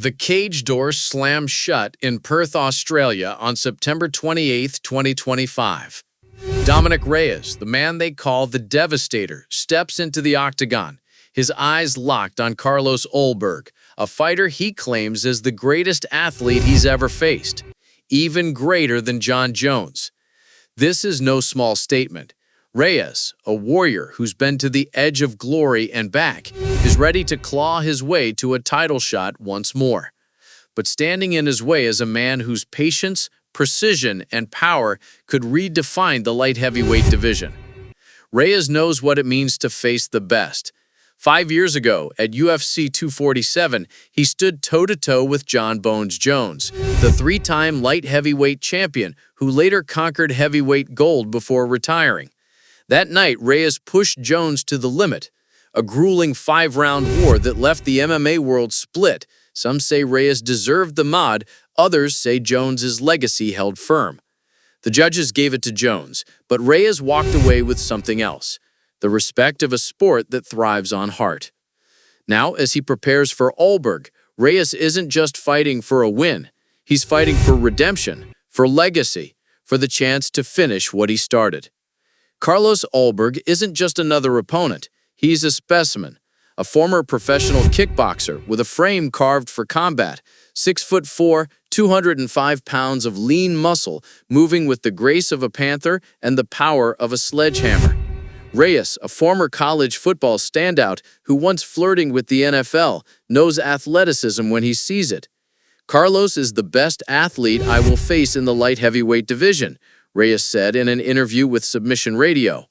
The cage door slammed shut in Perth, Australia on September 28, 2025. Dominick Reyes, the man they call the Devastator, steps into the octagon, his eyes locked on Carlos Ulberg, a fighter he claims is the greatest athlete he's ever faced, even greater than Jon Jones. This is no small statement. Reyes, a warrior who's been to the edge of glory and back, is ready to claw his way to a title shot once more. But standing in his way is a man whose patience, precision, and power could redefine the light heavyweight division. Reyes knows what it means to face the best. 5 years ago, at UFC 247, he stood toe-to-toe with Jon Jones, the three-time light heavyweight champion who later conquered heavyweight gold before retiring. That night, Reyes pushed Jones to the limit, a grueling 5-round war that left the MMA world split. Some say Reyes deserved the nod, others say Jones's legacy held firm. The judges gave it to Jones, but Reyes walked away with something else, the respect of a sport that thrives on heart. Now, as he prepares for Ulberg, Reyes isn't just fighting for a win. He's fighting for redemption, for legacy, for the chance to finish what he started. Carlos Ulberg isn't just another opponent. He's a specimen, a former professional kickboxer with a frame carved for combat, 6'4", 205 pounds of lean muscle, moving with the grace of a panther and the power of a sledgehammer. Reyes, a former college football standout who once flirting with the NFL, knows athleticism when he sees it. Carlos is the best athlete I will face in the light heavyweight division, Reyes said in an interview with Submission Radio.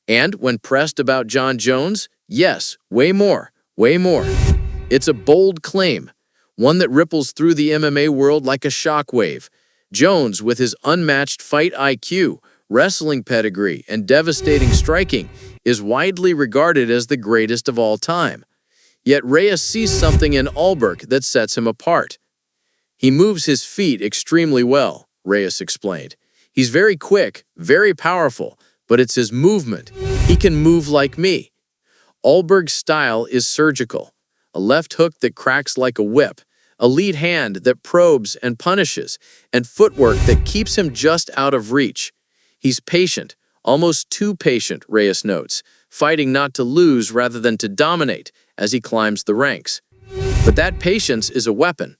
And when pressed about Jon Jones, yes, way more, way more. It's a bold claim, one that ripples through the MMA world like a shockwave. Jones, with his unmatched fight IQ, wrestling pedigree, and devastating striking, is widely regarded as the greatest of all time. Yet Reyes sees something in Ulberg that sets him apart. He moves his feet extremely well, Reyes explained. He's very quick, very powerful, but it's his movement. He can move like me. Ulberg's style is surgical, a left hook that cracks like a whip, a lead hand that probes and punishes, and footwork that keeps him just out of reach. He's patient, almost too patient, Reyes notes, fighting not to lose rather than to dominate as he climbs the ranks. But that patience is a weapon.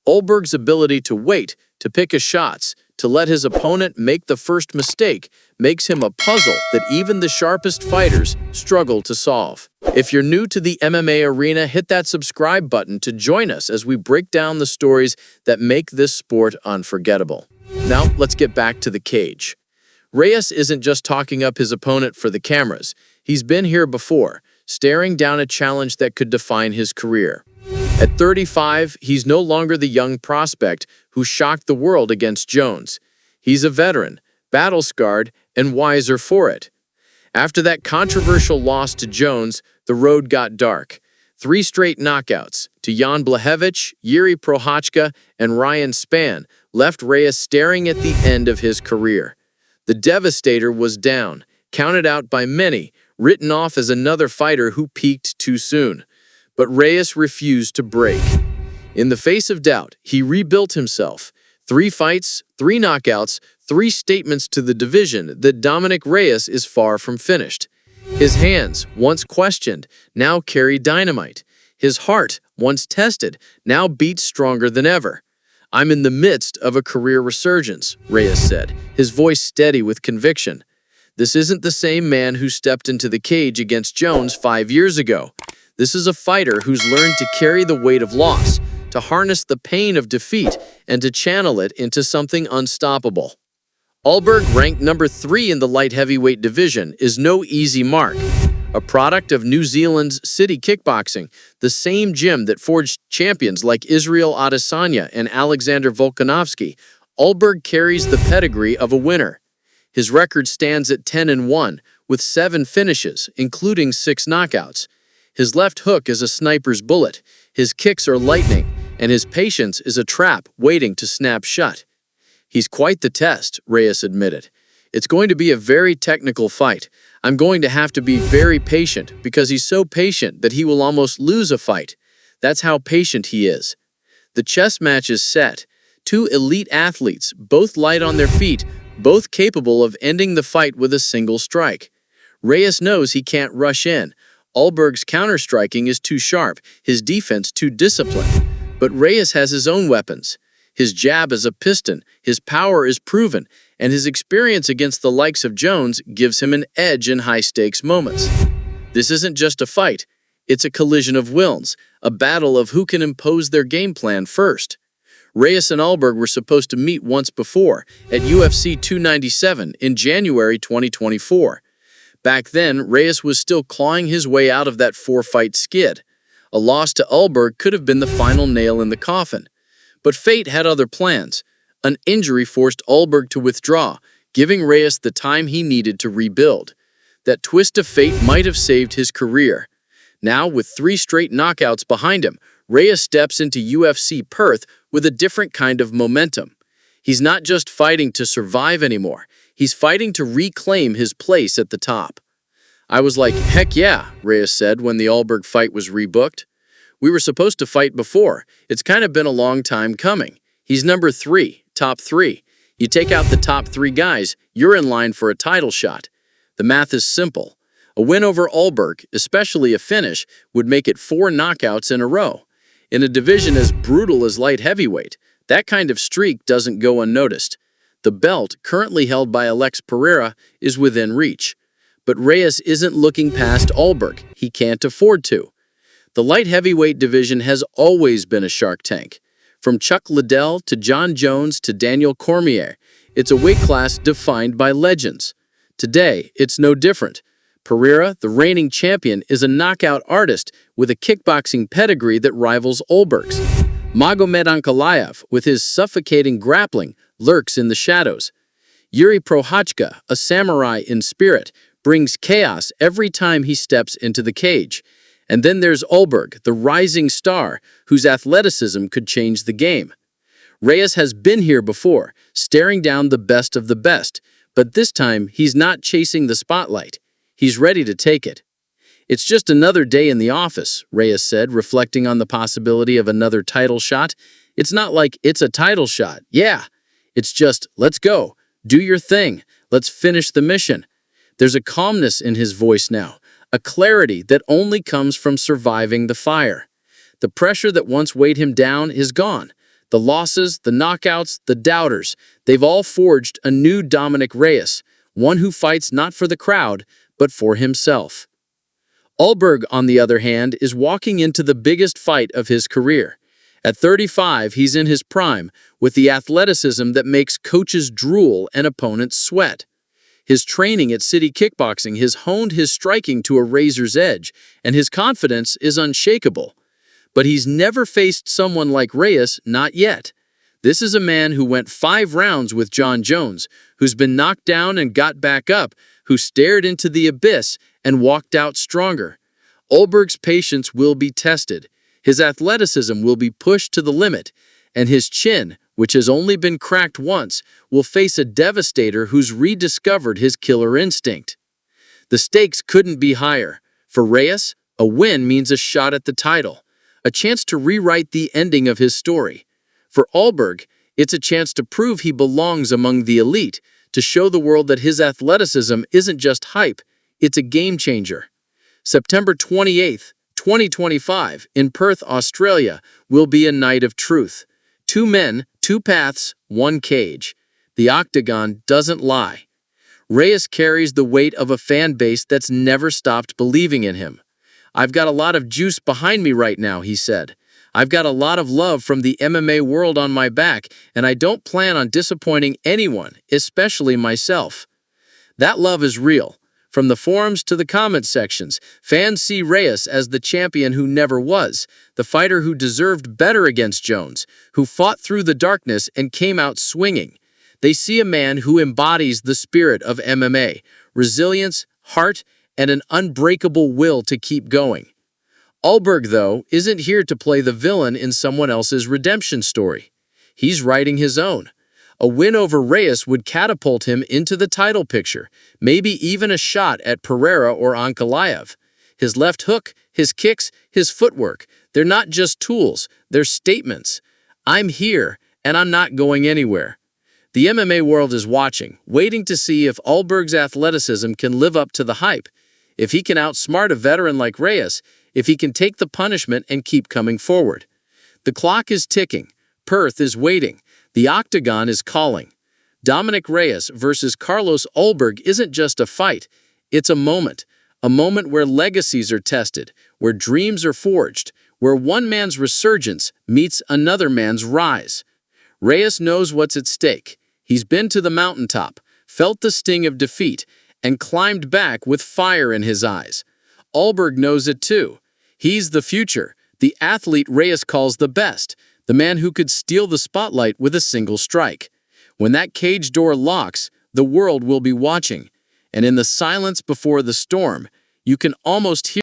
Ulberg's ability to wait, to pick his shots, to let his opponent make the first mistake, makes him a puzzle that even the sharpest fighters struggle to solve. If you're new to the MMA arena, hit that subscribe button to join us as we break down the stories that make this sport unforgettable. Now, let's get back to the cage. Reyes isn't just talking up his opponent for the cameras. He's been here before, staring down a challenge that could define his career. At 35, he's no longer the young prospect who shocked the world against Jones. He's a veteran, battle-scarred, and wiser for it. After that controversial loss to Jones, the road got dark. 3 straight knockouts to Jan Blachowicz, Jiri Prochazka, and Ryan Spann left Reyes staring at the end of his career. The Devastator was down, counted out by many, written off as another fighter who peaked too soon. But Reyes refused to break. In the face of doubt, he rebuilt himself. 3 fights, 3 knockouts, 3 statements to the division that Dominick Reyes is far from finished. His hands, once questioned, now carry dynamite. His heart, once tested, now beats stronger than ever. "I'm in the midst of a career resurgence," Reyes said, his voice steady with conviction. This isn't the same man who stepped into the cage against Jones 5 years ago. This is a fighter who's learned to carry the weight of loss, to harness the pain of defeat, and to channel it into something unstoppable. Ulberg, ranked number 3 in the light heavyweight division, is no easy mark. A product of New Zealand's City Kickboxing, the same gym that forged champions like Israel Adesanya and Alexander Volkanovski, Ulberg carries the pedigree of a winner. His record stands at 10-1, with 7 finishes, including 6 knockouts. His left hook is a sniper's bullet, his kicks are lightning, and his patience is a trap waiting to snap shut. He's quite the test, Reyes admitted. It's going to be a very technical fight. I'm going to have to be very patient because he's so patient that he will almost lose a fight. That's how patient he is. The chess match is set. Two elite athletes, both light on their feet, both capable of ending the fight with a single strike. Reyes knows he can't rush in. Ulberg's counter-striking is too sharp, his defense too disciplined. But Reyes has his own weapons. His jab is a piston, his power is proven, and his experience against the likes of Jones gives him an edge in high-stakes moments. This isn't just a fight. It's a collision of wills, a battle of who can impose their game plan first. Reyes and Ulberg were supposed to meet once before, at UFC 297 in January 2024. Back then, Reyes was still clawing his way out of that four-fight skid. A loss to Ulberg could have been the final nail in the coffin. But fate had other plans. An injury forced Ulberg to withdraw, giving Reyes the time he needed to rebuild. That twist of fate might have saved his career. Now, with 3 straight knockouts behind him, Reyes steps into UFC Perth with a different kind of momentum. He's not just fighting to survive anymore. He's fighting to reclaim his place at the top. I was like, heck yeah, Reyes said when the Ulberg fight was rebooked. We were supposed to fight before. It's kind of been a long time coming. He's number 3, top 3. You take out the top 3 guys, you're in line for a title shot. The math is simple. A win over Ulberg, especially a finish, would make it 4 knockouts in a row. In a division as brutal as light heavyweight, that kind of streak doesn't go unnoticed. The belt, currently held by Alex Pereira, is within reach. But Reyes isn't looking past Ulberg. He can't afford to. The light heavyweight division has always been a shark tank. From Chuck Liddell to Jon Jones to Daniel Cormier, it's a weight class defined by legends. Today, it's no different. Pereira, the reigning champion, is a knockout artist with a kickboxing pedigree that rivals Ulberg's. Magomed Ankalaev, with his suffocating grappling, lurks in the shadows. Yuri Prochazka, a samurai in spirit, brings chaos every time he steps into the cage. And then there's Ulberg, the rising star, whose athleticism could change the game. Reyes has been here before, staring down the best of the best, but this time he's not chasing the spotlight. He's ready to take it. It's just another day in the office, Reyes said, reflecting on the possibility of another title shot. It's not like it's a title shot. Yeah. It's just, let's go. Do your thing. Let's finish the mission. There's a calmness in his voice now, a clarity that only comes from surviving the fire. The pressure that once weighed him down is gone. The losses, the knockouts, the doubters, they've all forged a new Dominick Reyes, one who fights not for the crowd, but for himself. Ulberg, on the other hand, is walking into the biggest fight of his career. At 35, he's in his prime, with the athleticism that makes coaches drool and opponents sweat. His training at City Kickboxing has honed his striking to a razor's edge, and his confidence is unshakable. But he's never faced someone like Reyes, not yet. This is a man who went 5 rounds with Jon Jones, who's been knocked down and got back up, who stared into the abyss and walked out stronger. Ulberg's patience will be tested. His athleticism will be pushed to the limit, and his chin, which has only been cracked once, will face a devastator who's rediscovered his killer instinct. The stakes couldn't be higher. For Reyes, a win means a shot at the title, a chance to rewrite the ending of his story. For Ulberg, it's a chance to prove he belongs among the elite, to show the world that his athleticism isn't just hype, it's a game changer. September 28th, 2025, in Perth, Australia, will be a night of truth. 2 men, 2 paths, 1 cage. The octagon doesn't lie. Reyes carries the weight of a fan base that's never stopped believing in him. I've got a lot of juice behind me right now, he said. I've got a lot of love from the MMA world on my back, and I don't plan on disappointing anyone, especially myself. That love is real. From the forums to the comment sections, fans see Reyes as the champion who never was, the fighter who deserved better against Jones, who fought through the darkness and came out swinging. They see a man who embodies the spirit of MMA, resilience, heart, and an unbreakable will to keep going. Ulberg, though, isn't here to play the villain in someone else's redemption story. He's writing his own. A win over Reyes would catapult him into the title picture, maybe even a shot at Pereira or Ankalaev. His left hook, his kicks, his footwork, they're not just tools, they're statements. I'm here, and I'm not going anywhere. The MMA world is watching, waiting to see if Ulberg's athleticism can live up to the hype, if he can outsmart a veteran like Reyes, if he can take the punishment and keep coming forward. The clock is ticking. Perth is waiting. The octagon is calling. Dominick Reyes versus Carlos Ulberg isn't just a fight. It's a moment where legacies are tested, where dreams are forged, where one man's resurgence meets another man's rise. Reyes knows what's at stake. He's been to the mountaintop, felt the sting of defeat, and climbed back with fire in his eyes. Ulberg knows it too. He's the future, the athlete Reyes calls the best, the man who could steal the spotlight with a single strike. When that cage door locks, the world will be watching. And in the silence before the storm, you can almost hear